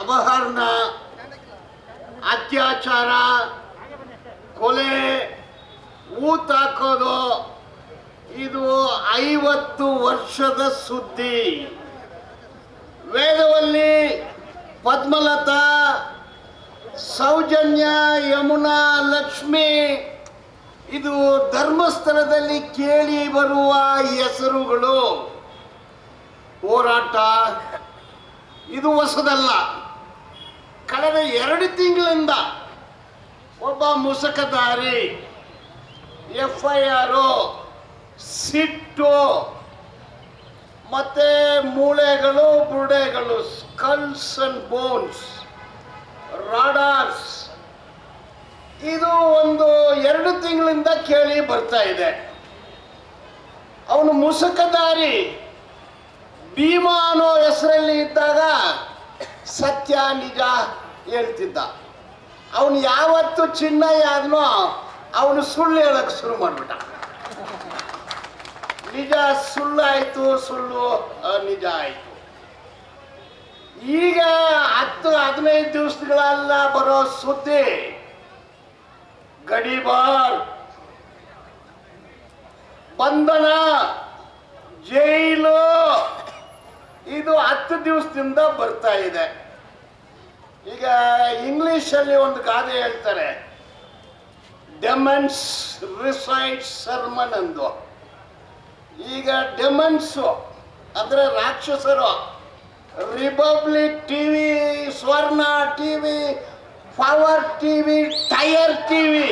ಅಪಹರಣ, ಅತ್ಯಾಚಾರ, ಕೊಲೆ, ಊತಾಕೋದು ಇದು 50 ವರ್ಷದ ಸುದ್ದಿ. ವೇದವಲ್ಲಿ, ಪದ್ಮಲತಾ, ಸೌಜನ್ಯ, ಯಮುನಾ, ಲಕ್ಷ್ಮಿ ಇದು ಧರ್ಮಸ್ಥಳದಲ್ಲಿ ಕೇಳಿ ಬರುವ ಹೆಸರುಗಳು. ಹೋರಾಟ ಇದು ಹೊಸದಲ್ಲ. ಕಳೆದ 2 ತಿಂಗಳಿಂದ ಒಬ್ಬ ಮುಸುಕಧಾರಿ FIR, ಸಿಟ್ಟು ಮತ್ತೆ ಮೂಳೆಗಳು, ಬುರುಡೆಗಳು, ಸ್ಕಲ್ಸ್ ಅಂಡ್ ಬೋನ್ಸ್, ರಾಡಾರ್ಸ್ ಇದು ಒಂದು 2 ತಿಂಗಳಿಂದ ಕೇಳಿ ಬರ್ತಾ ಇದೆ. ಅವನು ಮುಸುಕಧಾರಿ ಭೀಮಾ ಅನ್ನೋ ಹೆಸರಲ್ಲಿ ಇದ್ದಾಗ ಸತ್ಯ ನಿಜ ಹೇಳ್ತಿದ್ದ. ಅವನು ಯಾವತ್ತು ಚಿನ್ನಯ್ಯ ಆದ್ನೋ ಅವನು ಸುಳ್ಳು ಹೇಳಕ್ಕೆ ಶುರು ಮಾಡಿಬಿಟ್ಟ. ನಿಜ ಸುಳ್ಳಾಯಿತು, ಸುಳ್ಳು ನಿಜ ಆಯಿತು. ಈಗ 10-15 ದಿವಸಗಳೆಲ್ಲ ಬರೋ ಸುದ್ದಿ ಗಡಿಬಾರ್, ಬಂಧನ, ಜೈಲು ಇದು 10 ದಿವಸದಿಂದ ಬರ್ತಾ ಇದೆ. ಈಗ ಇಂಗ್ಲಿಷಲ್ಲಿ ಒಂದು ಗಾದೆ ಹೇಳ್ತಾರೆ, ಡೆಮನ್ಸ್ ರಿಸೈಡ್ಸ್ ಸರ್ಮನ್ ಅಂದು. ಈಗ ಡೆಮನ್ಸು ಅಂದರೆ ರಾಕ್ಷಸರು ರಿಪಬ್ಲಿಕ್ ಟಿವಿ, ಸ್ವರ್ಣ TV, power TV, tyre TV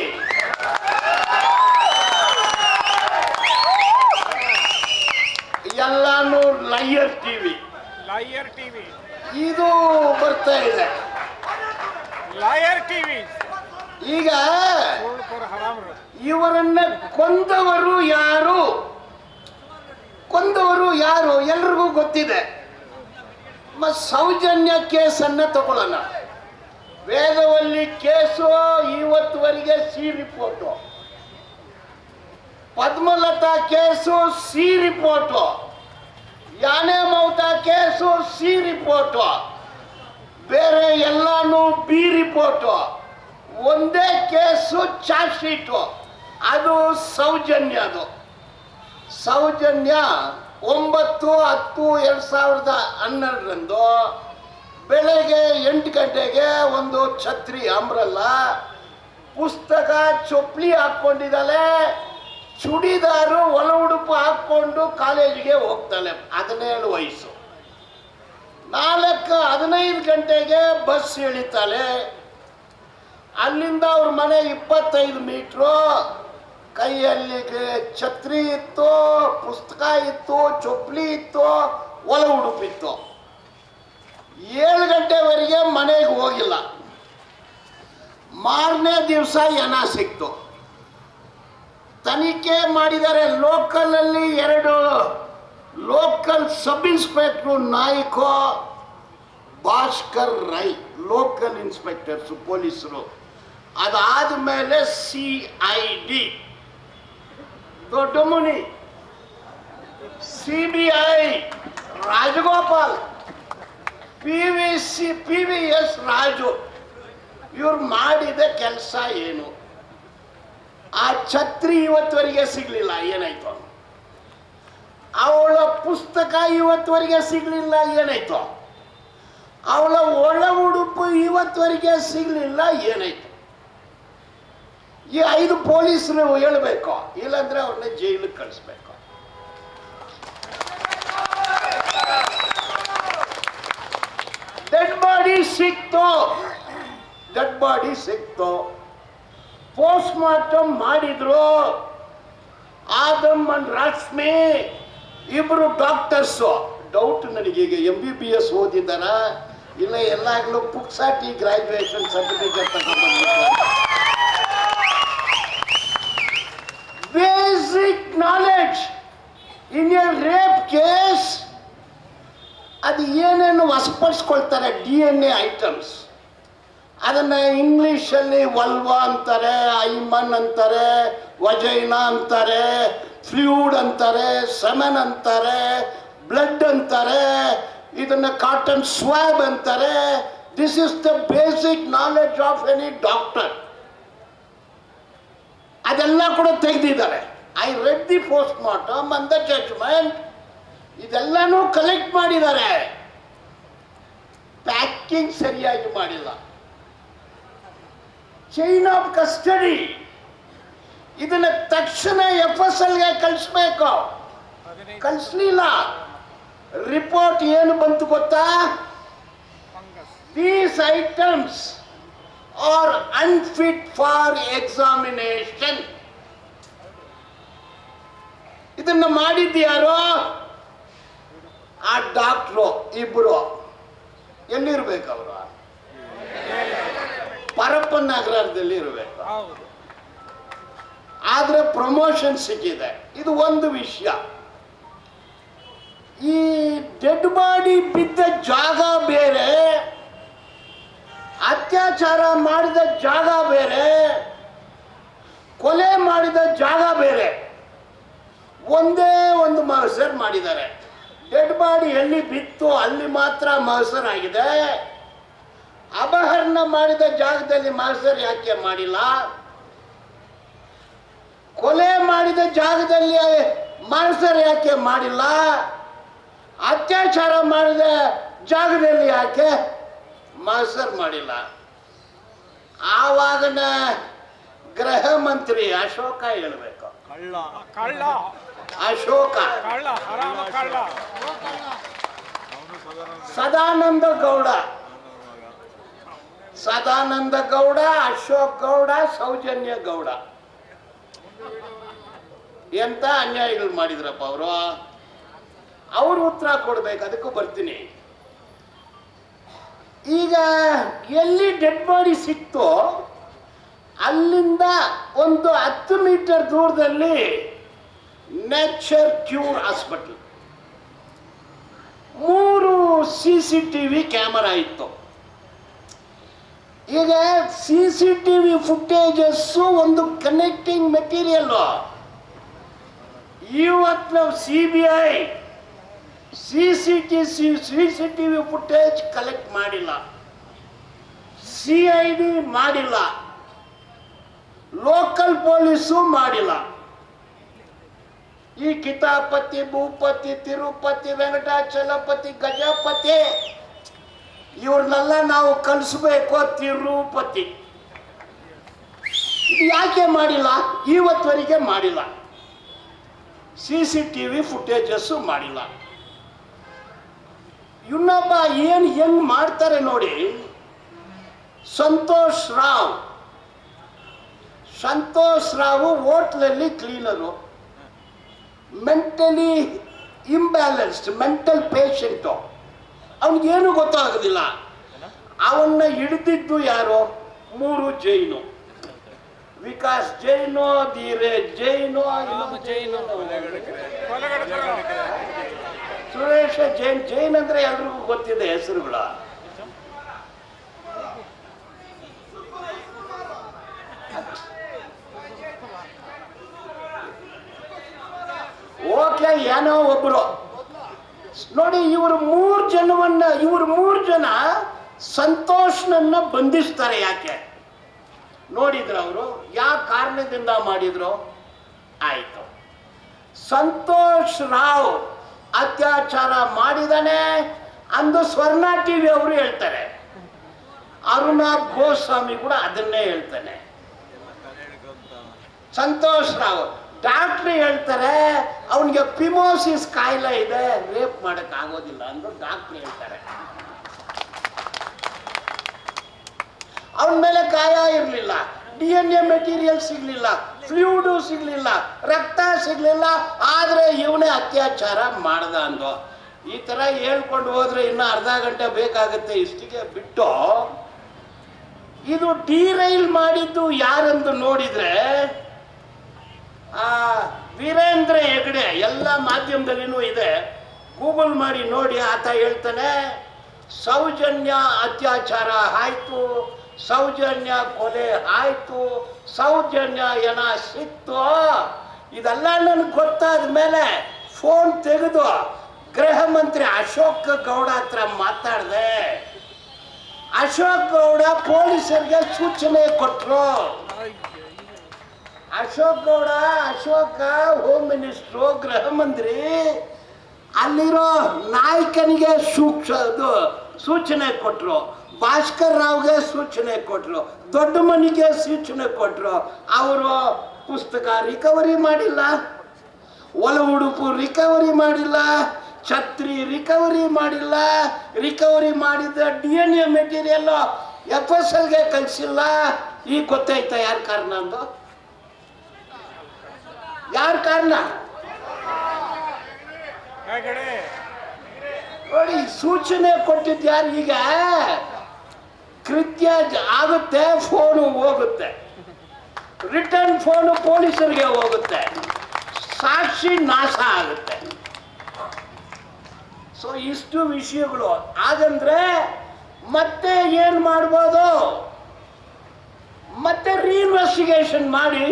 ಎಲ್ಲಾನು ಲಯರ್ ಟಿವಿ ಇದು ಬರ್ತಾ ಇದೆ. ಈಗ ಇವರನ್ನ ಕೊಂದವರು ಯಾರು ಎಲ್ರಿಗೂ ಗೊತ್ತಿದೆ. ಸೌಜನ್ಯ ಕೇಸನ್ನ ತಗೊಳ್ಳೋಣ. ವೇದವಲ್ಲಿ ಕೇಸು ಇವತ್ತುವರೆಗೆ C report, Padmalatha case C report, ಯಾನೆ ಮೌತಾ ಕೇಸು ಸಿ ರಿಪೋರ್ಟು, ಬೇರೆ ಎಲ್ಲಾನು ಬಿ ರಿಪೋರ್ಟು. ಒಂದೇ ಕೇಸು ಚಾರ್ಜ್ ಶೀಟು, ಅದು ಸೌಜನ್ಯದು. ಸೌಜನ್ಯ 9/10/2012 ಬೆಳಗ್ಗೆ 8 ಗಂಟೆಗೆ ಒಂದು ಛತ್ರಿ ಅಂಬ್ರಲ್ಲ, ಪುಸ್ತಕ, ಚೊಪ್ಲಿ ಹಾಕ್ಕೊಂಡಿದ್ದಾಳೆ, ಚುಡಿದಾರು, ಒಳ ಉಡುಪು ಹಾಕ್ಕೊಂಡು ಕಾಲೇಜಿಗೆ ಹೋಗ್ತಾಳೆ. 17 ವಯಸ್ಸು. 4:15 ಗಂಟೆಗೆ ಬಸ್ ಇಳಿತಾಳೆ. ಅಲ್ಲಿಂದ ಅವ್ರ ಮನೆ 25 ಮೀಟ್ರು. ಕೈಯಲ್ಲಿ ಛತ್ರಿ ಇತ್ತು, ಪುಸ್ತಕ ಇತ್ತು, ಚೊಪ್ಲಿ ಇತ್ತು, ಒಳ ಉಡುಪಿತ್ತು. 7 ಗಂಟೆವರೆಗೆ ಮನೆಗೆ ಹೋಗಿಲ್ಲ. ಮಾರನೇ ದಿವಸ ಹೆಣ ಸಿಕ್ತು. ತನಿಖೆ ಮಾಡಿದರೆ ಲೋಕಲಲ್ಲಿ 2 ಲೋಕಲ್ ಸಬ್ ಇನ್ಸ್ಪೆಕ್ಟ್ರು ನಾಯ್ಕೋ, ಭಾಸ್ಕರ್ ರೈ ಲೋಕಲ್ ಇನ್ಸ್ಪೆಕ್ಟರ್ಸು ಪೊಲೀಸರು. ಅದಾದ ಮೇಲೆ CID ದೊಡ್ಡ ಮುನಿ, CBI ರಾಜಗೋಪಾಲ್, PVS ರಾಜು ಇವ್ರು ಮಾಡಿದ ಕೆಲಸ ಏನು? ಆ ಛತ್ರಿ ಇವತ್ತುವರೆಗೆ ಸಿಗಲಿಲ್ಲ, ಏನಾಯ್ತು? ಅವಳ ಪುಸ್ತಕ ಇವತ್ತುವರೆಗೆ ಸಿಗಲಿಲ್ಲ, ಏನಾಯ್ತು? ಅವಳ ಒಳ ಉಡುಪು ಇವತ್ತುವರೆಗೆ ಸಿಗಲಿಲ್ಲ, ಏನಾಯ್ತು? ಈ 5 ಪೊಲೀಸರು ಹೇಳಬೇಕು, ಇಲ್ಲಾಂದ್ರೆ ಅವ್ರನ್ನ ಜೈಲಿಗೆ ಕಳಿಸ್ಬೇಕು. ಡೆಡ್ ಬಾಡಿ ಸಿಕ್ತು. ಪೋಸ್ಟ್ ಮಾರ್ಟಮ್ ಮಾಡಿದ್ರು. ಆದಮ್ ಅಂಡ್ ರಾಶ್ಮಿ ಇಬ್ರು ಡಾಕ್ಟರ್ಸು. ಡೌಟ್ ನನಗೀಗ MBBS ಓದಿದ್ದಾರ ಇಲ್ಲ ಎಲ್ಲಾಗ್ಲೂ ಪುಕ್ಸಾಟಿ ಗ್ರಾಜುಯೇಷನ್ ಸರ್ಟಿಫಿಕೇಟ್ ತಗೊಂಡ್ಬಂದಿದ್ದಾರೆ. Basic knowledge in a rape case ಅದು ಏನೇನು ವಶಪಡಿಸ್ಕೊಳ್ತಾರೆ, DNA ಐಟಮ್ಸ್. ಅದನ್ನು ಇಂಗ್ಲೀಷಲ್ಲಿ ವಲ್ವಾ ಅಂತಾರೆ, ಐಮನ್ ಅಂತಾರೆ, ವಜೈನಾ ಅಂತಾರೆ, ಫ್ಲೂಯಿಡ್ ಅಂತಾರೆ, ಸೆಮೆನ್ ಅಂತಾರೆ, ಬ್ಲಡ್ ಅಂತಾರೆ, ಇದನ್ನು ಕಾಟನ್ ಸ್ವಾಬ್ ಅಂತಾರೆ, this is the basic knowledge of any doctor. ಅದೆಲ್ಲ ಕೂಡ ತೆಗೆದಿದ್ದಾರೆ. I read the post mortem and the judgment. ಇದೆಲ್ಲನೂ ಕಲೆಕ್ಟ್ ಮಾಡಿದ್ದಾರೆ. ಪ್ಯಾಕಿಂಗ್ ಸರಿಯಾಗಿ ಮಾಡಿಲ್ಲ. ಚೈನ್ ಆಫ್ ಕಸ್ಟಡಿ ಇದನ್ನ ತಕ್ಷಣ FSLಗೆ ಕಳಿಸ್ಬೇಕು. ಕಳಿಸ್ಲಿಲ್ಲ. ರಿಪೋರ್ಟ್ ಏನು ಬಂತು ಗೊತ್ತಾ? These items R unfit for examination. ಇದನ್ನ ಮಾಡಿದ್ಯಾರೋ? ಆ ಡಾಕ್ಟ್ರು ಇಬ್ರು. ಎಲ್ಲಿರ್ಬೇಕು ಅವರು? ಪರಪ್ಪನ ನಗರದಲ್ಲಿ ಇರಬೇಕು. ಆದ್ರೆ ಪ್ರಮೋಷನ್ ಸಿಕ್ಕಿದೆ. ಇದು ಒಂದು ವಿಷಯ. ಈ ಡೆಡ್ ಬಾಡಿ ಬಿದ್ದ ಜಾಗ ಬೇರೆ, ಅತ್ಯಾಚಾರ ಮಾಡಿದ ಜಾಗ ಬೇರೆ, ಕೊಲೆ ಮಾಡಿದ ಜಾಗ ಬೇರೆ. ಒಂದೇ ಒಂದು ಮಹಸರ್ ಮಾಡಿದ್ದಾರೆ. ಡೆಡ್ ಬಾಡಿ ಎಲ್ಲಿ ಬಿತ್ತು ಅಲ್ಲಿ ಮಾತ್ರ ಮಹಸರ್ ಆಗಿದೆ. ಅಪಹರಣ ಮಾಡಿದ ಜಾಗದಲ್ಲಿ ಮಹಸರ್ ಯಾಕೆ ಮಾಡಿಲ್ಲ? ಕೊಲೆ ಮಾಡಿದ ಜಾಗದಲ್ಲಿ ಮಹಸರ್ ಯಾಕೆ ಮಾಡಿಲ್ಲ? ಅತ್ಯಾಚಾರ ಮಾಡಿದ ಜಾಗದಲ್ಲಿ ಯಾಕೆ ಮಹಸರ್ ಮಾಡಿಲ್ಲ? ಆವಾಗನ ಗೃಹ ಮಂತ್ರಿ ಅಶೋಕ ಹೇಳಬೇಕು. ಅಶೋಕ, ಸದಾನಂದ ಗೌಡ, ಅಶೋಕ್ ಗೌಡ, ಸೌಜನ್ಯ ಗೌಡ ಎಂತ ಅನ್ಯಾಯಗಳು ಮಾಡಿದ್ರಪ್ಪ ಅವರು. ಅವರು ಉತ್ತರ ಕೊಡ್ಬೇಕು. ಅದಕ್ಕೂ ಬರ್ತೀನಿ. ಈಗ ಎಲ್ಲಿ ಡೆಡ್ ಬಾಡಿ ಸಿಕ್ತೋ ಅಲ್ಲಿಂದ ಒಂದು 10 ಮೀಟರ್ ದೂರದಲ್ಲಿ nature cure hospital 3 CCTV camera ಇತ್ತು. ಈಗ CCTV ಫುಟೇಜಸ್ಸು ಒಂದು ಕನೆಕ್ಟಿಂಗ್ ಮೆಟೀರಿಯಲ್. ಇವತ್ತು ನಾವು CBI CCTV ಫುಟೇಜ್ ಕಲೆಕ್ಟ್ ಮಾಡಿಲ್ಲ, CID ಮಾಡಿಲ್ಲ, ಲೋಕಲ್ ಪೊಲೀಸು ಮಾಡಿಲ್ಲ. ಈ ಕಿತಾಪತಿ, ಭೂಪತಿ, ತಿರುಪತಿ, ವೆಂಕಟಾಚಲಪತಿ, ಗಜಪತಿ ಇವ್ರನ್ನೆಲ್ಲ ನಾವು ಕಲಿಸ್ಬೇಕು. ತಿರುಪತಿ ಇದು ಯಾಕೆ ಮಾಡಿಲ್ಲ? ಇವತ್ತವರೆಗೆ ಮಾಡಿಲ್ಲ. CCTV ಫುಟೇಜಸ್ಸು ಮಾಡಿಲ್ಲ. ಇನ್ನೊಬ್ಬ ಹೆಂಗ್ ಮಾಡ್ತಾರೆ ನೋಡಿ. ಸಂತೋಷ್ ರಾವ್ ಹೋಟ್ಲಲ್ಲಿ cleaner, mentally imbalanced, mental patient. ಅವನಿಗೇನು ಗೊತ್ತಾಗೋದಿಲ್ಲ. ಅವನ್ನ ಹಿಡಿದಿದ್ದು ಯಾರು? 3 ಜೈನು. ವಿಕಾಸ್ ಜೈನು, ಧೀರೇಜ್ ಜೈನು, ಸುರೇಶ ಜೈನ್ ಅಂದ್ರೆ ಎಲ್ರಿಗೂ ಗೊತ್ತಿದೆ ಹೆಸರುಗಳು. ಓಕೆ, ಏನೋ ಒಬ್ರು ನೋಡಿ. ಇವರು 3 ಜನ ಸಂತೋಷ್ನನ್ನ ಬಂಧಿಸ್ತಾರೆ. ಯಾಕೆ ನೋಡಿದ್ರ? ಅವರು ಯಾವ ಕಾರಣದಿಂದ ಮಾಡಿದ್ರು? ಆಯ್ತು, ಸಂತೋಷ್ ರಾವ್ ಅತ್ಯಾಚಾರ ಮಾಡಿದಾನೆ ಅಂದು ಸ್ವರ್ಣ TV ಅವರು ಹೇಳ್ತಾರೆ. ಅರುಣ ಗೋಸ್ವಾಮಿ ಕೂಡ ಅದನ್ನೇ ಹೇಳ್ತಾನೆ. ಸಂತೋಷ್ ರಾವ್ ಡಾಕ್ಟ್ರು ಹೇಳ್ತಾರೆ ಅವನಿಗೆ ಫಿಮೋಸಿಸ್ ಕಾಯಿಲೆ ಇದೆ, ರೇಪ್ ಮಾಡಕ್ ಆಗೋದಿಲ್ಲ ಅಂತ ಡಾಕ್ಟ್ರು ಹೇಳ್ತಾರೆ. ಅವನ ಮೇಲೆ ಗಾಯ ಇರಲಿಲ್ಲ, DNA ಮೆಟೀರಿಯಲ್ ಸಿಗ್ಲಿಲ್ಲ, ಫ್ಲೂಯಿಡ್ ಸಿಗ್ಲಿಲ್ಲ, ರಕ್ತ ಸಿಗ್ಲಿಲ್ಲ, ಆದ್ರೆ ಇವನೇ ಅತ್ಯಾಚಾರ ಮಾಡ್ದ ಅಂದು. ಈ ತರ ಹೇಳ್ಕೊಂಡು ಹೋದ್ರೆ ಇನ್ನು ಅರ್ಧ ಗಂಟೆ ಬೇಕಾಗುತ್ತೆ. ಇಷ್ಟಿಗೆ ಬಿಟ್ಟು ಇದು ಡಿರೈಲ್ ಮಾಡಿದ್ದು ಯಾರೆಂದು ನೋಡಿದ್ರೆ ವೀರೇಂದ್ರ ಹೆಗಡೆ. ಎಲ್ಲ ಮಾಧ್ಯಮದಲ್ಲಿನೂ ಇದೆ, ಗೂಗಲ್ ಮಾಡಿ ನೋಡಿ. ಆತ ಹೇಳ್ತಾನೆ ಸೌಜನ್ಯ ಅತ್ಯಾಚಾರ ಆಯ್ತು, ಸೌಜನ್ಯ ಕೊಲೆ ಆಯ್ತು, ಸೌಜನ್ಯ ಏನ ಸಿಕ್ತು. ಇದೆಲ್ಲ ನನಗೆ ಗೊತ್ತಾದ ಮೇಲೆ ಫೋನ್ ತೆಗೆದು ಗೃಹ ಮಂತ್ರಿ ಅಶೋಕ್ ಗೌಡ ಹತ್ರ ಮಾತಾಡಿದೆ. ಅಶೋಕ್ ಗೌಡ ಪೊಲೀಸರಿಗೆ ಸೂಚನೆ ಕೊಟ್ಟರು. ಅಶೋಕ್ ಗೌಡ, ಅಶೋಕ ಹೋಮ್ ಮಿನಿಸ್ಟ್ರು, ಗೃಹ ಮಂತ್ರಿ, ಅಲ್ಲಿರೋ ನಾಯಕನಿಗೆ ಸೂಚನೆ ಕೊಟ್ಟರು, ಭಾಸ್ಕರ್ ರಾವ್ಗೆ ಸೂಚನೆ ಕೊಟ್ಟರು, ದೊಡ್ಡ ಮನಿಗೆ ಸೂಚನೆ ಕೊಟ್ಟರು. ಅವರು ಪುಸ್ತಕ ರಿಕವರಿ ಮಾಡಿಲ್ಲ, ಒಳ ಉಡುಪು ರಿಕವರಿ ಮಾಡಿಲ್ಲ, ಛತ್ರಿ ರಿಕವರಿ ಮಾಡಿಲ್ಲ, ರಿಕವರಿ ಮಾಡಿದ DNA ಮೆಟೀರಿಯಲ್ FSLಗೆ ಕಳಿಸಿಲ್ಲ. ಈಗ ಗೊತ್ತಾಯ್ತಾ ಯಾರ ಕಾರಣ ಅಂದು? ಯಾರ ಕಾರಣ ನೋಡಿ? ಸೂಚನೆ ಕೊಟ್ಟಿದ್ದು ಯಾರು? ಈಗ ಕೃತ್ಯ ಆಗುತ್ತೆ, ಫೋನು ಹೋಗುತ್ತೆ, ರಿಟರ್ನ್ ಫೋನು ಪೊಲೀಸರಿಗೆ ಹೋಗುತ್ತೆ, ಸಾಕ್ಷಿ ನಾಶ ಆಗುತ್ತೆ. ಸೊ ಇಷ್ಟು ವಿಷಯಗಳು. ಹಾಗಂದ್ರೆ ಮತ್ತೆ ಏನು ಮಾಡ್ಬೋದು? ಮತ್ತೆ ರೀಇನ್ವೆಸ್ಟಿಗೇಷನ್ ಮಾಡಿ.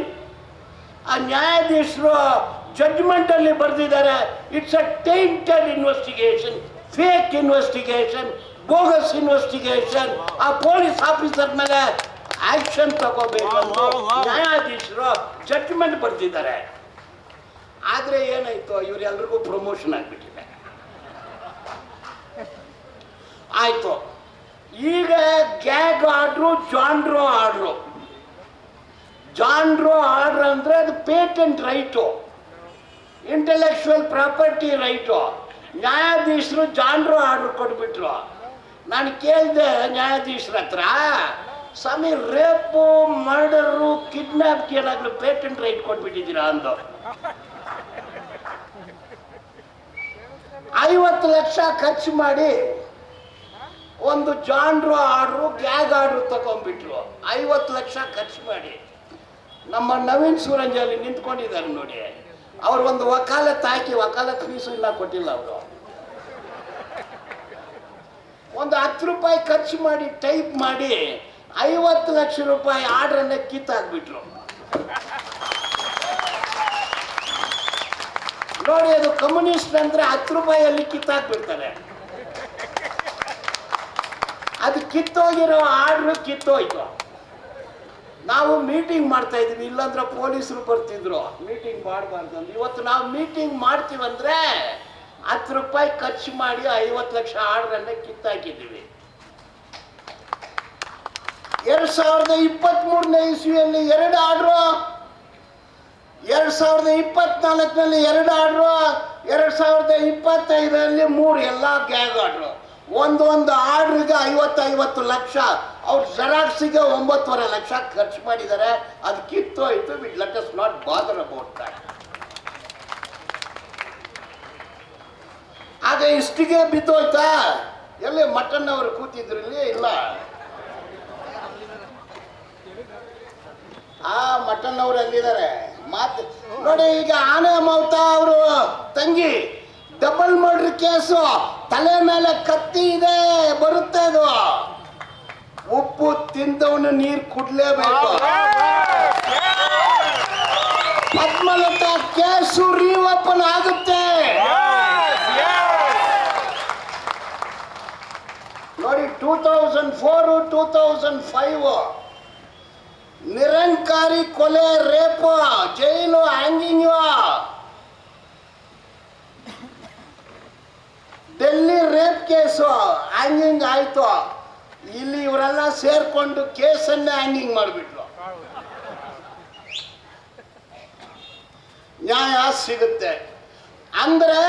ಆ ನ್ಯಾಯಾಧೀಶರು ಜಡ್ಜ್ಮೆಂಟ್ ಅಲ್ಲಿ ಬರೆದಿದ್ದಾರೆ, it's a tainted investigation, fake investigation, bogus investigation. ಆ ಪೊಲೀಸ್ ಆಫೀಸರ್ ಮೇಲೆ ಆಕ್ಷನ್ ತಗೋಬೇಕು ಅಂತ ನ್ಯಾಯಾಧೀಶರು ಜಡ್ಜ್ಮೆಂಟ್ ಬರೆದಿದ್ದಾರೆ. ಆದ್ರೆ ಏನಾಯ್ತು? ಇವರೆಲ್ರಿಗೂ ಪ್ರಮೋಷನ್ ಆಗ್ಬಿಟ್ಟಿದೆ. ಆಯ್ತು, ಈಗ ಗ್ಯಾಗ್ ಆರ್ಡ್ರು, ಜಾನ್ಡ್ರೋ ಆರ್ಡ್ರು. ಜಾನ್ಡ್ರೋ ಆರ್ಡರ್ ಅಂದ್ರೆ ಅದು patent right, intellectual property right. ನ್ಯಾಯಾಧೀಶರು ಜಾನ್ಡ್ರೋ ಆರ್ಡರ್ ಕೊಟ್ಬಿಟ್ರು. ನಾನು ಕೇಳಿದೆ ನ್ಯಾಯಾಧೀಶರ ಹತ್ರ, ಸ್ವಾಮಿ ರೇಪು, ಮರ್ಡರು, ಕಿಡ್ನಾಪ್ಗೆ ಏನಾದ್ರು ಪೇಟೆಂಟ್ ರೈಟ್ ಕೊಟ್ಬಿಟ್ಟಿದ್ದೀರಾ ಅಂದು. 50 ಲಕ್ಷ ಖರ್ಚು ಮಾಡಿ ಒಂದು ಜಾನ್ಡ್ರೋ ಆರ್ಡ್ರು, ಗ್ಯಾಗ್ ಆರ್ಡ್ರು ತಗೊಂಡ್ಬಿಟ್ರು. 50 ಲಕ್ಷ ಖರ್ಚು ಮಾಡಿ. ನಮ್ಮ ನವೀನ್ ಸೂರಂಜ್ ಅಲ್ಲಿ ನಿಂತ್ಕೊಂಡಿದ್ದಾರೆ ನೋಡಿ, ಅವ್ರು ಒಂದು ವಕಾಲತ್ ಹಾಕಿ, ವಕಾಲತ್ ಫೀಸು ಇಲ್ಲ ಕೊಟ್ಟಿಲ್ಲ. ಅವರು ಒಂದು 10 ರೂಪಾಯಿ ಖರ್ಚು ಮಾಡಿ ಟೈಪ್ ಮಾಡಿ 50 ಲಕ್ಷ ರೂಪಾಯಿ ಆರ್ಡ್ರನ್ನ ಕಿತ್ತಾಕ್ಬಿಟ್ರು. ನೋಡಿ, ಅದು ಕಮ್ಯುನಿಸ್ಟ್ ಅಂದ್ರೆ 10 ರೂಪಾಯಿಯಲ್ಲಿ ಕಿತ್ತಾಕ್ಬಿಡ್ತಾರೆ. ಅದು ಕಿತ್ತೋಗಿರೋ ಆರ್ಡ್ರು ಕಿತ್ತೋಯ್ತು. ನಾವು ಮೀಟಿಂಗ್ ಮಾಡ್ತಾ ಇದೀವಿ, ಇಲ್ಲಾಂದ್ರೆ ಪೊಲೀಸರು ಬರ್ತಿದ್ರು ಮೀಟಿಂಗ್ ಮಾಡಬಾರ್ದು ಅಂತ. ಇವತ್ತು ನಾವು ಮೀಟಿಂಗ್ ಮಾಡ್ತೀವಂದ್ರೆ 10 ರೂಪಾಯಿ ಖರ್ಚು ಮಾಡಿ 50 ಲಕ್ಷ ಆರ್ಡ್ರನ್ನ ಕಿತ್ತಾಕಿದ್ದೀವಿ. 2023ನೇ ಇಸ್ವಿಯಲ್ಲಿ 2 ಆರ್ಡ್ರು, 2024ನಲ್ಲಿ 2 ಆರ್ಡ್ರು, 2025ರಲ್ಲಿ 3, ಎಲ್ಲ ಗ್ಯಾಗ್ ಆರ್ಡ್ರು. ಒಂದೊಂದು ಆರ್ಡ್ರಿಗೆ 50 ಲಕ್ಷ. ಅವ್ರ ಜೆರಾಕ್ಸಿಗೆ 9.5 ಲಕ್ಷ ಖರ್ಚು ಮಾಡಿದ್ದಾರೆ. ಅದು ಕಿತ್ತೋಯ್ತು. Let us not bother about that. ಆಗ ಇಷ್ಟಿಗೆ ಬಿದ್ದೋಯ್ತಾ? ಎಲ್ಲಿ ಮಟನ್ ಅವರು ಕೂತಿದ್ರು? ಇಲ್ಲಿ ಇಲ್ಲ. ಆ ಮಟನ್ ಅವರು ಅಲ್ಲಿದ್ದಾರೆ. ಮಾತು ನೋಡಿ, ಈಗ ಆನೆ ಮಮತಾ ಅವರು ತಂಗಿ ಡಬಲ್ ಮರ್ಡರ್ ಕೇಸು, ತಲೆ ಮೇಲೆ ಕತ್ತಿ ಇದೆ, ಬರುತ್ತೆ ಅದು. ಉಪ್ಪು ತಿಂದವನು ನೀರು ಕುಡ್ಲೇಬೇಕು. ಪದ್ಮಲತಾ ಕೇಸು ರೀಓಪನ್ ಆಗುತ್ತೆ. ನೋಡಿ, 2004, 2005 ನಿರಂಕಾರಿ ಕೊಲೆ, rape, jail, hanging. Delhi rape case hanging ಆಯ್ತು. ಇಲ್ಲಿ ಇವರೆಲ್ಲ ಸೇರ್ಕೊಂಡು ಕೇಸನ್ನೇ ಹ್ಯಾಂಗಿಂಗ್ ಮಾಡಿಬಿಟ್ರು. ನ್ಯಾಯ ಸಿಗುತ್ತೆ ಅಂದ್ರೆ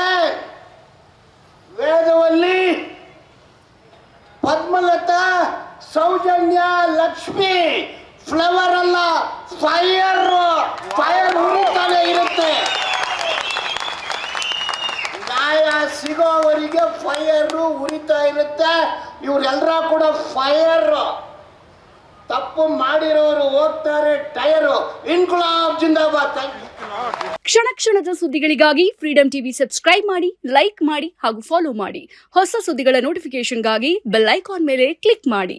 ವೇದವಲ್ಲಿ ಪದ್ಮಲತಾ, ಸೌಜನ್ಯ, ಲಕ್ಷ್ಮಿ ಫ್ಲವರ್ ಅಲ್ಲ, ಫೈರ್ ಉರಿತಾನೆ ಇರುತ್ತೆ. ನ್ಯಾಯ ಸಿಗೋವರಿಗೆ ಫೈರ್ ಉರಿತಾ ಇರುತ್ತೆ. ಇವರೆಲ್ಲರ ಕೂಡ ಫೈರ್. ತಪ್ಪು ಮಾಡಿರೋರು ಹೋಗ್ತಾರೆ ಟೈರು. ಇನ್ಕಲಾಬ್ ಜಿಂದಾಬಾದ್. ಕ್ಷಣ ಕ್ಷಣದ ಸುದ್ದಿಗಳಿಗಾಗಿ ಫ್ರೀಡಂ ಟಿವಿ ಸಬ್ಸ್ಕ್ರೈಬ್ ಮಾಡಿ, ಲೈಕ್ ಮಾಡಿ ಹಾಗೂ ಫಾಲೋ ಮಾಡಿ. ಹೊಸ ಸುದ್ದಿಗಳ ನೋಟಿಫಿಕೇಶನ್ಗಾಗಿ ಬೆಲ್ ಐಕಾನ್ ಮೇಲೆ ಕ್ಲಿಕ್ ಮಾಡಿ.